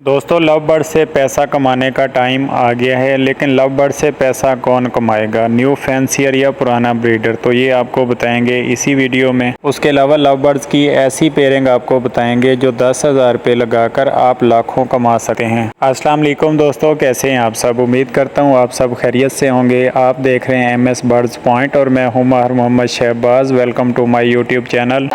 दोस्तों love bird से पैसा कमाने का टाइम आ गया है, लेकिन लव बर्ड से पैसा कौन कमाएगा, न्यू फैंसियर या पुराना ब्रीडर, तो ये आपको बताएंगे इसी वीडियो में। उसके अलावा लव बर्ड्स की ऐसी पेयरिंग आपको बताएंगे जो 10,000 रुपये लगाकर आप लाखों कमा सकते हैं। अस्सलाम वालेकुम दोस्तों, कैसे हैं आप सब। उम्मीद करता हूँ आप सब खैरियत से होंगे। आप देख रहे हैं MS बर्ड्स पॉइंट और मैं हूँ Mahir Mohammad Shahbaz. Welcome to my YouTube channel.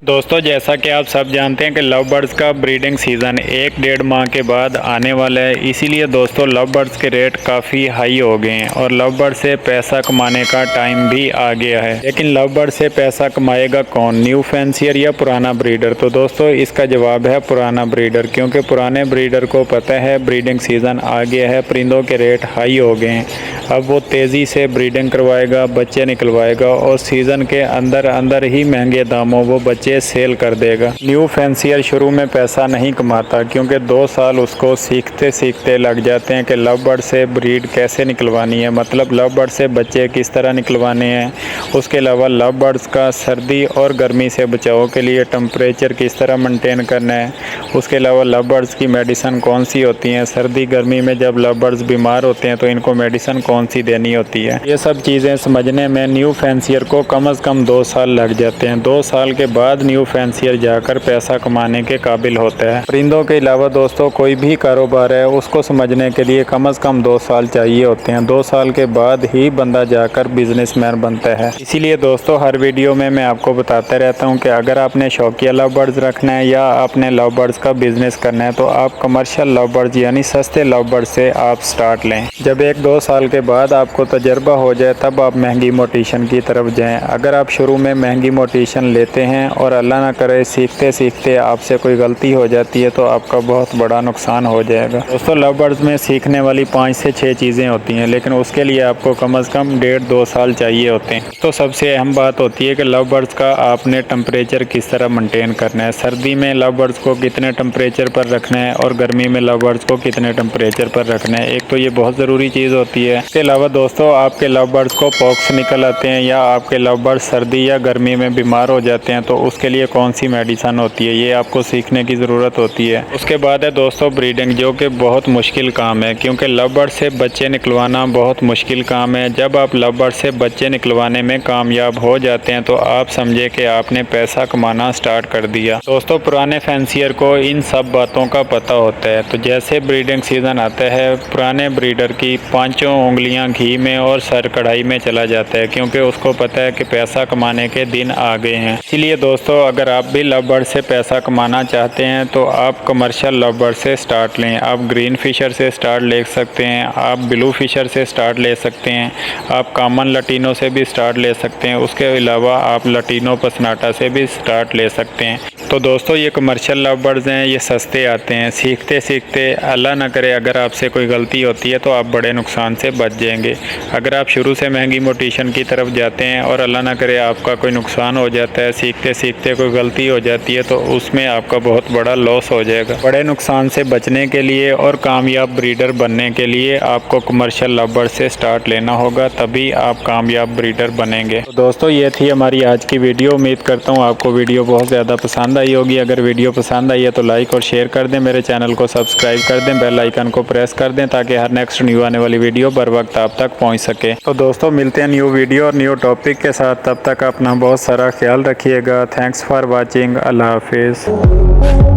दोस्तों जैसा कि आप सब जानते हैं कि लव बर्ड्स का ब्रीडिंग सीज़न 1-1.5 माह के बाद आने वाला है, इसीलिए दोस्तों लव बर्ड्स के रेट काफ़ी हाई हो गए हैं और लव बर्ड से पैसा कमाने का टाइम भी आ गया है। लेकिन लव बर्ड से पैसा कमाएगा कौन, न्यू फैंसियर या पुराना ब्रीडर। तो दोस्तों इसका जवाब है पुराना ब्रीडर, क्योंकि पुराने ब्रीडर को पता है ब्रीडिंग सीज़न आ गया है, परिंदों के रेट हाई हो गए हैं। अब वो तेज़ी से ब्रीडिंग करवाएगा, बच्चे निकलवाएगा और सीज़न के अंदर अंदर ही महंगे दामों वो बच्चे सेल कर देगा। न्यू फैंसियर शुरू में पैसा नहीं कमाता, क्योंकि 2 साल उसको सीखते सीखते लग जाते हैं कि लव बर्ड से ब्रीड कैसे निकलवानी है, मतलब लव बर्ड से बच्चे किस तरह निकलवाने हैं। उसके अलावा लव बर्ड्स का सर्दी और गर्मी से बचाव के लिए टेम्परेचर किस तरह मेंटेन करना है। उसके अलावा लव बर्ड्स की मेडिसिन कौन सी होती हैं, सर्दी गर्मी में जब लव बर्ड्स बीमार होते हैं तो इनको मेडिसिन कौन सी देनी होती है। ये सब चीज़ें समझने में न्यू फैंसियर को कम से कम 2 साल लग जाते हैं। 2 साल के बाद न्यू फैंसियर जाकर पैसा कमाने के काबिल होता है। परिंदों के अलावा दोस्तों कोई भी कारोबार है उसको समझने के लिए कम से कम 2 साल चाहिए होते हैं। 2 साल के बाद ही बंदा जाकर बिजनेसमैन बनता है। इसीलिए दोस्तों हर वीडियो में मैं आपको बताता रहता हूं कि अगर आपने शौकिया लव बर्ड्स रखना है या आपने लव बर्ड्स का बिजनेस करना है तो आप कमर्शियल लव बर्ड्स यानी सस्ते लव बर्ड्स से आप स्टार्ट लें। जब 1-2 साल के बाद आपको तजर्बा हो जाए तब आप महंगी मोटिशन की तरफ जाएं। अगर आप शुरू में महंगी मोटिशन लेते हैं और अल्लाह ना करे सीखते सीखते आपसे कोई गलती हो जाती है तो आपका बहुत बड़ा नुकसान हो जाएगा। दोस्तों लव बर्ड्स में सीखने वाली 5 से 6 चीज़ें होती हैं, लेकिन उसके लिए आपको कम से कम 1.5-2 साल चाहिए होते हैं। तो सबसे अहम बात होती है कि लव बर्ड्स का आपने टेम्परेचर किस तरह मेंटेन करना है। सर्दी में लव बर्ड्स को कितने टेम्परेचर पर रखना है और गर्मी में लव बर्ड्स को कितने टेम्परेचर पर रखना है। एक तो ये बहुत ज़रूरी चीज़ होती है। इसके अलावा दोस्तों आपके लव बर्ड्स को पॉक्स निकल आते हैं या आपके लव बर्ड्स सर्दी या गर्मी में बीमार हो जाते हैं तो उसके लिए कौन सी मेडिसिन होती है, ये आपको सीखने की ज़रूरत होती है। उसके बाद है दोस्तों ब्रीडिंग, जो कि बहुत मुश्किल काम है, क्योंकि लव बर्ड से बच्चे निकलवाना बहुत मुश्किल काम है। जब आप लव बर्ड से बच्चे निकलवाने में कामयाब हो जाते हैं तो आप समझे कि आपने पैसा कमाना स्टार्ट कर दिया। दोस्तों पुराने फैंसियर को इन सब बातों का पता होता है। तो जैसे ब्रीडिंग सीज़न आता है पुराने ब्रीडर की 5 उंगलियां घी में और सर कढ़ाई में चला जाता है, क्योंकि उसको पता है कि पैसा कमाने के दिन आ गए हैं। इसलिए दोस्तों अगर आप भी लव बर्ड से पैसा कमाना चाहते हैं तो आप कमर्शियल लव बर्ड से स्टार्ट लें। आप ग्रीन फिशर से स्टार्ट ले सकते हैं, आप ब्लू फिशर से स्टार्ट ले सकते हैं, आप कॉमन लटीनो से भी स्टार्ट ले सकते हैं। उसके अलावा आप लटीनो पसनाटा से भी स्टार्ट ले सकते हैं। तो दोस्तों ये कमर्शियल लव बर्ड्स हैं, ये सस्ते आते हैं। सीखते सीखते अल्लाह ना करे अगर आपसे कोई गलती होती है तो आप बड़े नुकसान से बच जाएंगे। अगर आप शुरू से महंगी मोटिशन की तरफ जाते हैं और अल्लाह ना करे आपका कोई नुकसान हो जाता है, सीखते सीखते कोई गलती हो जाती है तो उसमें आपका बहुत बड़ा लॉस हो जाएगा। बड़े नुकसान से बचने के लिए और कामयाब ब्रीडर बनने के लिए आपको कमर्शियल लव बर्ड से स्टार्ट लेना होगा, तभी आप कामयाब ब्रीडर बनेंगे। तो दोस्तों ये थी हमारी आज की वीडियो। उम्मीद करता हूँ आपको वीडियो बहुत ज़्यादा पसंद आई होगी। अगर वीडियो पसंद आई है तो लाइक और शेयर कर दें, मेरे चैनल को सब्सक्राइब कर दें, बेल आइकन को प्रेस कर दें ताकि हर नेक्स्ट न्यू आने वाली वीडियो बर वक्त आप तक पहुँच सके। तो दोस्तों मिलते हैं न्यू वीडियो और न्यू टॉपिक के साथ, तब तक अपना बहुत सारा ख्याल रखिएगा। Thanks for watching. अल्लाह हाफिज़।